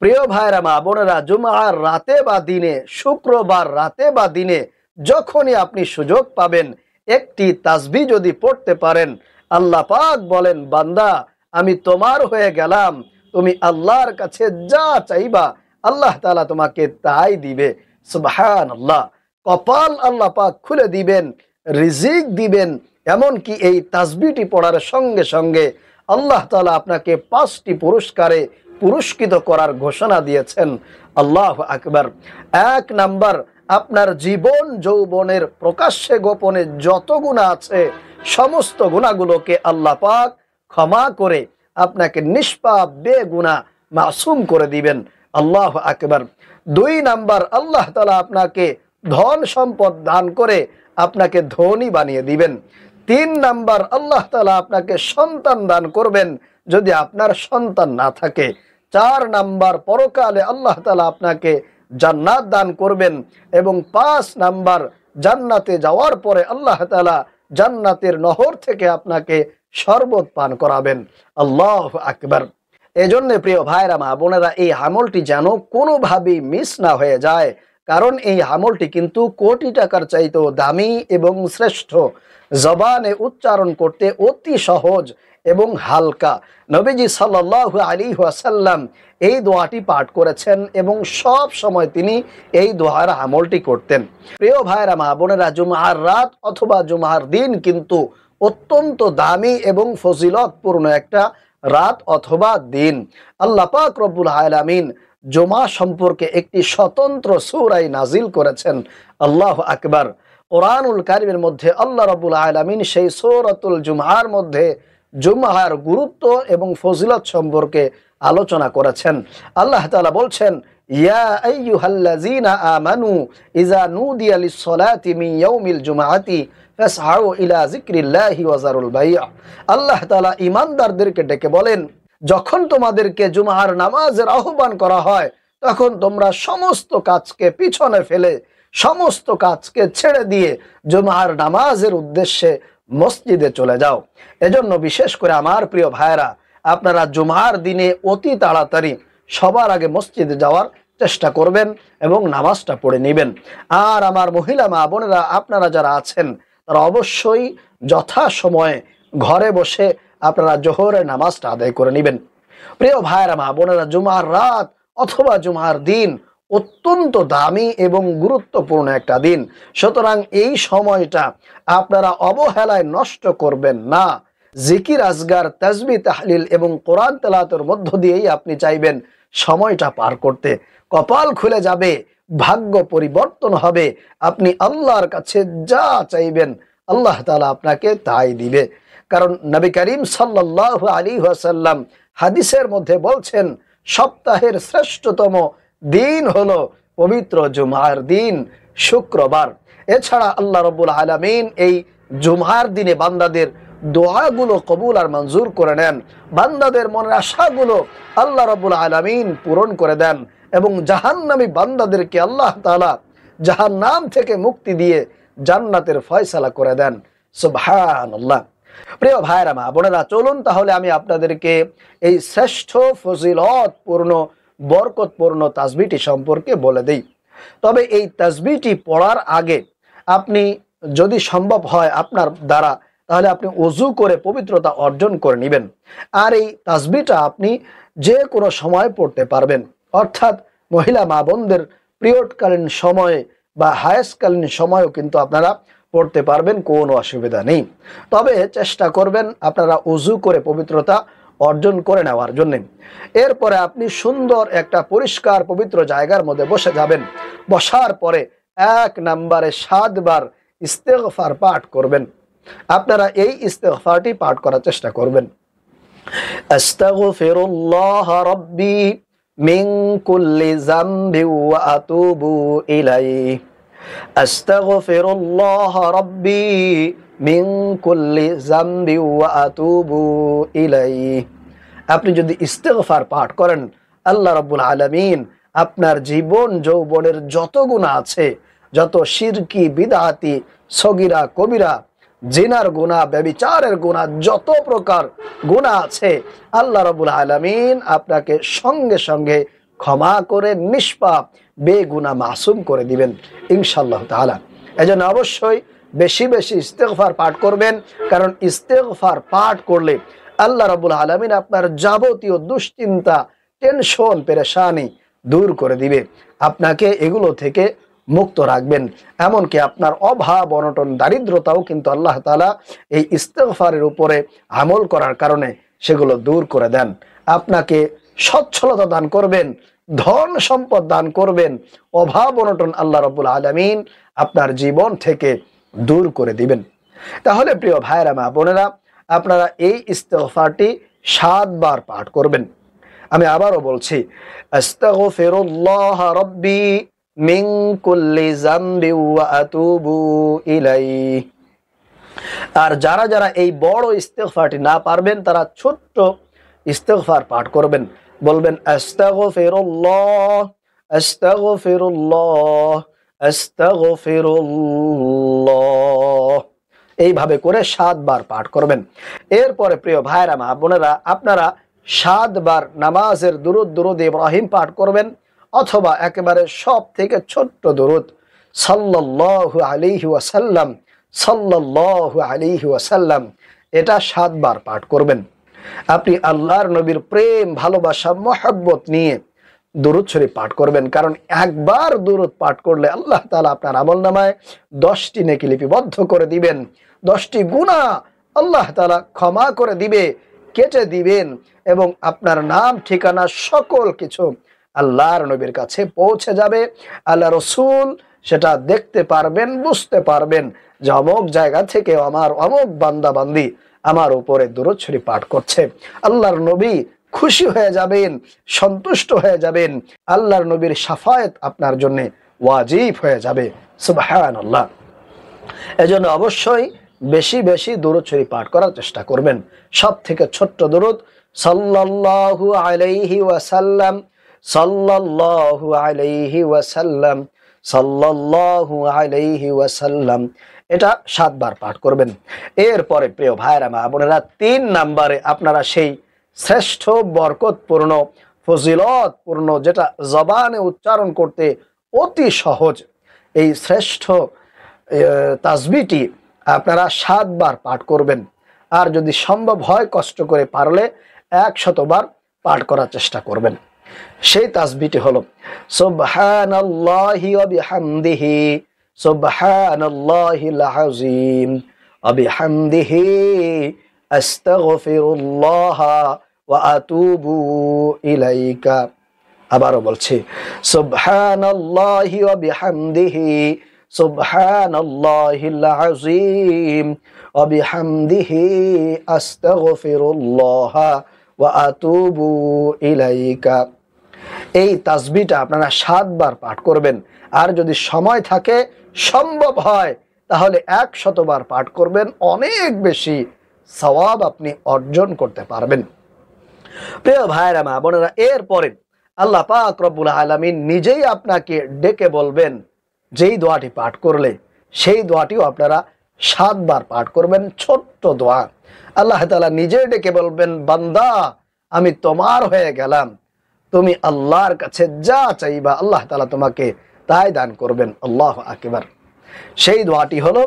প্রিয় ভাইরা মা বোনেরা, জুমার রাতে বা দিনে, শুক্রবার রাতে বা দিনে যখনই আপনি সুযোগ পাবেন একটি তাসবিহ যদি পড়তে পারেন, আল্লাহ পাক বলেন, বান্দা আমি তোমার হয়ে গেলাম, তুমি আল্লাহর কাছে যা চাইবা আল্লাহ তাআলা তোমাকে তাই দিবে। সুবহানাল্লাহ। কপাল আল্লাহ পাক খুলে দিবেন, রিজিক দিবেন। এমনকি এই তাসবিহটি পড়ার সঙ্গে সঙ্গে আল্লাহ তাআলা আপনাকে 5টি পুরস্কারে পুরস্কৃত করার ঘোষণা দিয়েছেন। আল্লাহু আকবার। 1 নাম্বার, আপনার জীবন যৌবনের প্রকাশ্যে গোপনে যত গুনাহ আছে সমস্ত গুনাহগুলোকে আল্লাহ পাক ক্ষমা করে আপনাকে নিষ্পাপ বেগুনাহ মাসুম করে দিবেন। আল্লাহু আকবার। 2 নাম্বার, আল্লাহ তাআলা আপনাকে ধন সম্পদ দান করে আপনাকে ধনী বানিয়ে দিবেন। 3 নাম্বার, আল্লাহ তাআলা আপনাকে সন্তান দান করবেন যদি আপনার সন্তান না থাকে। 4 নাম্বার, পরকালে আল্লাহ তাআলা আপনাকে জান্নাত দান করবেন। এবং 5 নাম্বার, জান্নাতে যাওয়ার পরে আল্লাহ তাআলা জান্নাতের নহর থেকে আপনাকে শরবত পান করাবেন। আল্লাহু আকবার। এজন্য প্রিয় ভাইরা মা বোনেরা, এই আমলটি যেন কোনোভাবেই মিস না হয়ে যায়, কারণ এই আমলটি কিন্তু কোটি টাকার চাইতেও দামি এবং শ্রেষ্ঠ। জবানে উচ্চারণ করতে অতি সহজ এবং হালকা। নবীজি সাল্লাল্লাহু আলাইহি ওয়াসাল্লাম এই দোয়াটি পাঠ করেছেন এবং সব সময় তিনি এই দোয়ার আমলটি করতেন। প্রিয় ভাইরা মা বোনেরা, জুমার রাত অথবা জুমার দিন কিন্তু অত্যন্ত দামি এবং ফজিলতপূর্ণ একটা রাত অথবা দিন। আল্লাহ পাক রব্বুল আলামিন জুমা সম্পর্কে একটি স্বতন্ত্র সূরা নাজিল করেছেন। আল্লাহু আকবার। কোরআনুল কারীমের মধ্যে আল্লাহ রাব্বুল আলামিন সেই সূরাতুল জুমআর মধ্যে জুমআর গুরুত্ব এবং ফজিলত সম্পর্কে আলোচনা করেছেন। আল্লাহ তাআলা বলছেন, ইয়া আইয়ুহাল্লাযীনা আমানু ইযা নুদিয়া লিস-সালাতি মিন ইয়াউমিল জুমআতি ফাসআউ ইলা যিকরিল্লাহি ওয়া যারুল বাই'a। আল্লাহ তাআলা ঈমানদারদেরকে ডেকে বলেন, যখন তোমাদেরকে জুমআর নামাজের আহ্বান করা হয় তখন তোমরা সমস্ত কাজকে পিছনে ফেলে, সমস্ত কাজকে ছেড়ে দিয়ে জুমআর নামাজের উদ্দেশ্যে মসজিদে চলে যাও। এজন্য বিশেষ করে আমার প্রিয় ভাইরা, আপনারা জুমআর দিনে অতি তাড়াতাড়ি সবার আগে মসজিদে যাওয়ার চেষ্টা করবেন এবং নামাজটা পড়ে নেবেন। আর আমার মহিলা মা বোনেরা, আপনারা যারা আছেন তারা অবশ্যই যথাসময়ে ঘরে বসে আপনারা জোহরের নামাজটা আদায় করে নেবেন। প্রিয় ভাইরা মা বোনেরা, জুমার রাত অথবা জুমার দিন অত্যন্ত দামি এবং গুরুত্বপূর্ণ একটা দিন। সুতরাং এই সময়টা আপনারা অবহেলায় নষ্ট করবেন না। জিকির, আজগার, তাসবিহ, তাহলিল এবং কোরআন তেলাওয়াতের মধ্য দিয়েই আপনি চাইবেন সময়টা পার করতে। কপাল খুলে যাবে, ভাগ্য পরিবর্তন হবে। আপনি আল্লাহর কাছে যা চাইবেন আল্লাহ তাআলা আপনাকে তাই দিবে। কারণ নবী করিম সাল্লাল্লাহু আলাইহি ওয়াসাল্লাম হাদিসের মধ্যে বলছেন, সপ্তাহের শ্রেষ্ঠতম দিন হলো পবিত্র জুমার দিন, শুক্রবার। এছাড়া আল্লাহ রাব্বুল আলামিন এই জুমার দিনে বান্দাদের দোয়াগুলো কবুল আর মঞ্জুর করে নেন। বান্দাদের মনের আশাগুলো আল্লাহ রাব্বুল আলামিন পূরণ করে দেন এবং জাহান্নামী বান্দাদেরকে আল্লাহ তাআলা জাহান্নাম থেকে মুক্তি দিয়ে জান্নাতের ফয়সালা করে দেন। সুবহানাল্লাহ। প্রিয় ভাইরা মা বোনেরা, চলুন তাহলে আমি আপনাদেরকে এই শ্রেষ্ঠ ফজিলতপূর্ণ বরকতপূর্ণ তাসবিহটি সম্পর্কে বলে দেই। তবে এই তাসবিহটি পড়ার আগে আপনি যদি সম্ভব হয় আপনার দ্বারা, তাহলে আপনি ওযু করে পবিত্রতা অর্জন করে নেবেন। আর এই তাসবিহটা আপনি যে কোনো সময় পড়তে পারবেন, অর্থাৎ মহিলা মা বোনদের পিরিয়ডকালীন সময়ে বা হায়েজকালীন সময়েও কিন্তু আপনারা পড়তে পারবেন, কোনো অসুবিধা নেই। তবে চেষ্টা করবেন আপনারা ওযু করে পবিত্রতা অর্জন করে নেওয়ার জন্য। এরপরে আপনি সুন্দর একটা পরিষ্কার পবিত্র জায়গার মধ্যে বসে যাবেন। বসার পরে 1 নম্বরে 7 বার ইস্তেগফার পাঠ করবেন। আপনারা এই ইস্তেগফারটি পাঠ করার চেষ্টা করবেন। আস্তাগফিরুল্লাহ রাব্বি মিন কুল্লি যামবি ওয়া আতুবু ইলাইহি। আস্তাগফিরুল্লাহ রাব্বি মিন কুল্লি যামবি ওয়া আতুবু ইলাইহি। আপনি যদি ইস্তেগফার পাঠ করেন, আল্লাহ রাব্বুল আলামিন আপনার জীবন যৌবনের যত গুনাহ আছে, যত শিরকি, বিদআতি, সগীরা, কবিরা, জিনার গুনাহ, ব্যভিচারের গুনাহ, যত প্রকার গুনাহ আছে, আল্লাহ রাব্বুল আলামিন আপনাকে সঙ্গে সঙ্গে ক্ষমা করে নিষ্পাপ বেগুনাহ মাসুম করে দিবেন ইনশাআল্লাহ তাআলা। এজন্য অবশ্যই বেশি বেশি ইস্তেগফার পাঠ করবেন, কারণ ইস্তেগফার পাঠ করলে আল্লাহ রাব্বুল আলামিন আপনার যাবতীয় দুশ্চিন্তা, টেনশন, পেরেশানি দূর করে দিবে, আপনাকে এগুলো থেকে মুক্ত রাখবেন। এমনকি আপনার অভাব, অনটন, দারিদ্রতাও কিন্তু আল্লাহ তাআলা এই ইস্তেগফারের উপরে আমল করার কারণে সেগুলো দূর করে দেন। আপনাকে সচ্ছলতা দান করবেন, ধন সম্পদ দান করবেন, অভাব অনটন আল্লাহ রাব্বুল আলামিন আপনার জীবন থেকে দূর করে দিবেন। তাহলে প্রিয় ভাইরা, মা বোনেরা, আপনারা এই ইস্তেগফারটি 7 বার পাঠ করবেন। আমি আবারও বলছি, আস্তাগফিরুল্লাহ রাব্বি মিন কুল্লি যামবি ওয়া আতুবু ইলাইহি। আর যারা যারা এই বড় ইস্তেগফারটি না পারবেন তারা ছোট্ট ইস্তেগফার পাঠ করবেন। বলবেন আস্তাগফিরুল্লাহ, আস্তাগফিরুল্লাহ, আস্তাগফিরুল্লাহ, এইভাবে করে 7 বার পাঠ করবেন। এরপরে প্রিয় ভাইরা, মা বোনেরা, আপনারা 7 বার নামাজের দুরুদ ইব্রাহিম পাঠ করবেন, অথবা একেবারে সব থেকে ছোট্ট দুরুদ সাল্লাল্লাহু আলাইহি ওয়াসাল্লাম, সাল্লাল্লাহু আলাইহি ওয়াসাল্লাম, এটা 7 বার পাঠ করবেন। আপনি আল্লাহর নবীর প্রেম, ভালোবাসা, মহব্বত নিয়ে দুরুদ শরীফ পাঠ করবেন, কারণ একবার দুরুদ পাঠ করলে আল্লাহ তাআলা আপনার আমলনামায় 10টি নেকি লিপিবদ্ধ করে দিবেন, 10টি গুনাহ আল্লাহ তাআলা ক্ষমা করে দিবে, কেটে দিবেন, এবং আপনার নাম, ঠিকানা, সকল কিছু আল্লাহর নবীর কাছে পৌঁছে যাবে। আল্লাহ রসুল সেটা দেখতে পারবেন, বুঝতে পারবেন যে অমুক জায়গা থেকে আমার অমুক বান্দা বান্দি আমার উপরে দুরূদ শরীফ পাঠ করছে। আল্লাহর নবী খুশি হয়ে যাবেন, সন্তুষ্ট হয়ে যাবেন, আল্লাহর নবীর শাফায়াত আপনার জন্য ওয়াজিব হয়ে যাবে। সুবহানাল্লাহ। এজন্য অবশ্যই বেশি বেশি দুরূদ শরীফ পাঠ করার চেষ্টা করবেন। সব থেকে ছোট্ট দুরূদ সাল্লাল্লাহু আলাইহি ওয়াসাল্লাম, সাল্লাল্লাহু আলাইহি ওয়াসাল্লাম, সাল্লাল্লাহু আলাইহি ওয়াসাল্লাম, এটা 7 বার পাঠ করবেন। এরপরে প্রিয় ভাইরা, মা বোনেরা, 3 নম্বরে আপনারা সেই শ্রেষ্ঠ, বরকতপূর্ণ, ফজিলতপূর্ণ, যেটা জবানে উচ্চারণ করতে অতি সহজ, এই শ্রেষ্ঠ তাসবিহটি আপনারা 7 বার পাঠ করবেন। আর যদি সম্ভব হয়, কষ্ট করে পারলে 100 বার পাঠ করার চেষ্টা করবেন। সেই তাসবিহটি হলো সুবহানাল্লাহি ওয়া বিহামদিহি, সুবহানাল্লাহিল আযীম, ওয়া বিহামদিহি আস্তাগফিরুল্লাহ ওয়া আতুবু ইলাইকা। আবারও বলছি, সুবহানাল্লাহি ওয়া বিহামদিহি, সুবহানাল্লাহিল আযীম, ওয়া বিহামদিহি আস্তাগফিরুল্লাহ ওয়া আতুবু ইলাইকা। এই তাসবিহটা আপনারা 7 বার পাঠ করবেন। আর যদি সময় থাকে, সম্ভব হয়, তাহলে 100 বার পাঠ করবেন। অনেক বেশি সওয়াব আপনি অর্জন করতে পারবেন। প্রিয় ভাইরা, মা বোনেরা, এরপরে আল্লাহ পাক রব্বুল আলামিন নিজেই আপনাকে ডেকে বলবেন, যেই দোয়াটি পাঠ করলে সেই দোয়াটিও আপনারা 7 বার পাঠ করবেন। ছোট্ট দোয়া, আল্লাহ তাআলা নিজেই ডেকে বলবেন, বান্দা আমি তোমার হয়ে গেলাম, তুমি আল্লাহর কাছে যা চাইবা আল্লাহ তাআলা তোমাকে তাই দান করবেন। আল্লাহু আকবার। সেই দোয়াটি হলো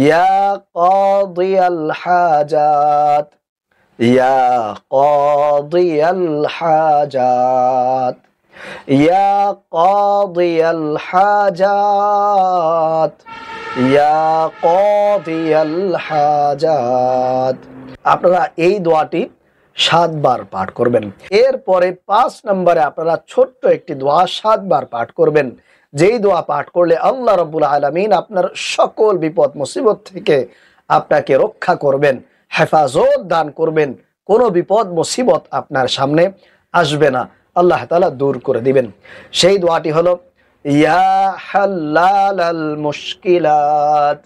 ইয়া কাদিয়াল হাজাত, ইয়া কাদিয়াল হাজাত, ইয়া কাদিয়াল হাজাত, ইয়া কাদিয়াল হাজাত। আপনারা এই দোয়াটি 7 বার পাঠ করবেন। এরপরে 5 নম্বরে আপনারা ছোট্ট একটি দোয়া 7 বার পাঠ করবেন, যেই দোয়া পাঠ করলে আল্লাহ রাব্বুল আলামিন আপনার সকল বিপদ মুসিবত থেকে আপনাকে রক্ষা করবেন, হেফাজত দান করবেন। কোনো বিপদ মুসিবত আপনার সামনে আসবে না, আল্লাহ তাআলা দূর করে দিবেন। সেই দোয়াটি হলো ইয়া হাল্লালাল মুশকিলাত,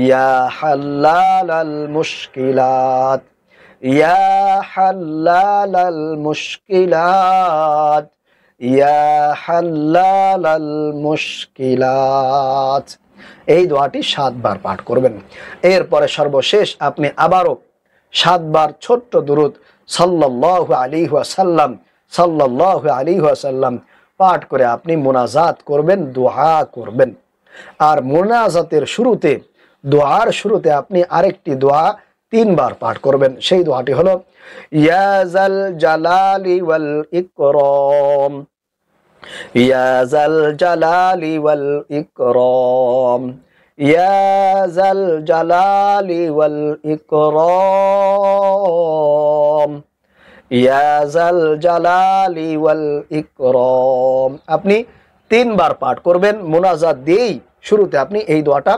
ইয়া হাল্লালাল মুশকিলাত, ইয়া হাল্লালাল মুশকিলাত, ইয়া হাল্লালাল মুশকিলাত। এই দোয়াটি 7 বার পাঠ করবেন। এরপরে সর্বশেষ আপনি আবারও 7 বার ছোট্ট দুরূদ সাল্লাল্লাহু আলাইহি ওয়াসাল্লাম, সাল্লাল্লাহু আলাইহি ওয়াসাল্লাম পাঠ করে আপনি মুনাজাত করবেন, দোয়া করবেন। আর মুনাজাতের শুরুতে, দোয়ার শুরুতে আপনি আরেকটি দোয়া 3 বার পাঠ করবেন। সেই দোয়াটি হলো ইয়া যাল জালালি ওয়াল ইকরাম, ইয়া যাল জালালি ওয়াল ইকরাম, ইয়া যাল জালালি ওয়াল ইকরাম, ইয়া যাল জালালি ওয়াল ইকরাম। আপনি 3 বার পাঠ করবেন। মুনাজাত দিয়েই শুরুতে আপনি এই দোয়াটা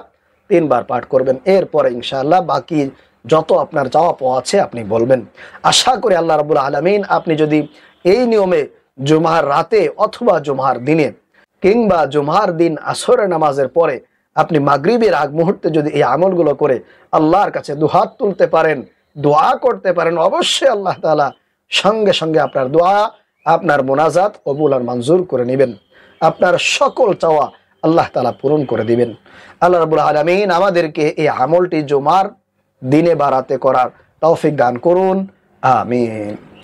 3 বার পাঠ করবেন। এরপরে ইনশাআল্লাহ বাকি যত আপনার চাওয়া পাওয়া আছে আপনি বলবেন। আশা করি আল্লাহ রাব্বুল আলামিন আপনি যদি এই নিয়মে জুমার রাতে অথবা জুমার দিনে কিংবা জুমার দিন আসরের নামাজের পরে আপনি মাগরিবের আগ মুহূর্তে যদি এই আমলগুলো করে আল্লাহর কাছে দুহাত তুলতে পারেন, দোয়া করতে পারেন, অবশ্যই আল্লাহ তাআলা সঙ্গে সঙ্গে আপনার দোয়া, আপনার মোনাজাত কবুল আর মঞ্জুর করে নেবেন। আপনার সকল চাওয়া আল্লাহ তাআলা পূরণ করে দিবেন। আল্লাহ রাব্বুল আলামিন আমাদেরকে এই আমলটি জুমার দিনে বা রাতে করার তৌফিক দান করুন। আমিন।